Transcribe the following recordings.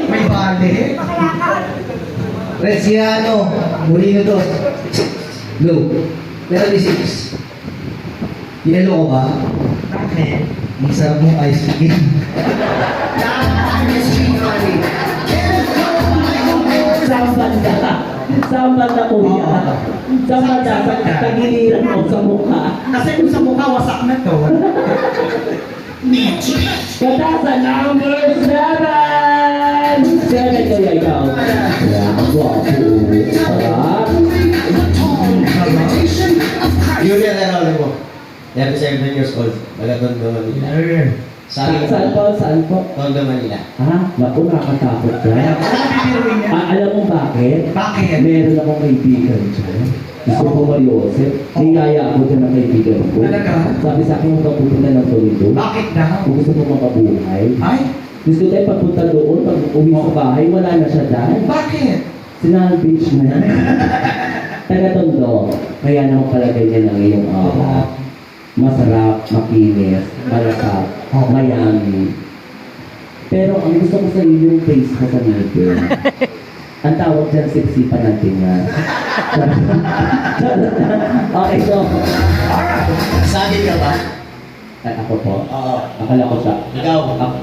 May bale. Resiano, Murino 2. Blue. Meron di 6. Yellow ko ba? Bakit? Ang sarap mong ice cream. Saan banda? Saan banda kuya? Saan banda? Tagiliran mo sa mukha. Kasi kung sa mukha, wasak na to. Kata sa number 7! 7 kaya ikaw. Yan, guwapo. Sarap. Julia Larole mo. 37 years old. Taga-Tondo, Manila. Sabi Saan po? Saan po? Tondo, Manila. Ha? Naku, nakakatakot Kaya ka. ano bibiruin niya? Alam mo bakit? Bakit? Meron akong kaibigan dyan. Gusto ko Mariosep. Niyaya ako dyan ng kaibigan ko. Talaga? Sabi sa akin, huwag ka pupunta ng Toledo. Bakit daw? Kung gusto mo makabuhay. Ay, Gusto tayo pagpunta doon, pag uwi sa bahay, wala na siya dyan. bakit? Sinal beach na yan. Taga-Tondo. Kaya naman pala ganyan ang iyong aura. Masarap, makinis, malasap, mayami. Pero ang gusto ko sa iyo yung face mo sa media. Ang tawag dyan, sipsipan natin nga. Okay, so. Sabi ka ba? Ay, ako po. Oo. Akala ko siya. Ikaw? Ako.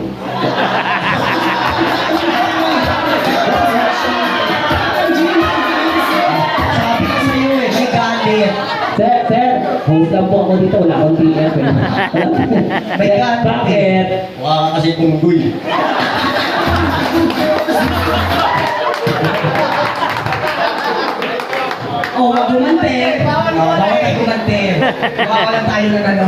Sabi ko sa'yo eh, may galit. Sir, host lang po ako dito. Wala akong TF eh. May galit. Bakit? Mukha ka kasi punggoy. Oh, wag gumante. Bawal tayo gumante. Bawal tayo ng ano.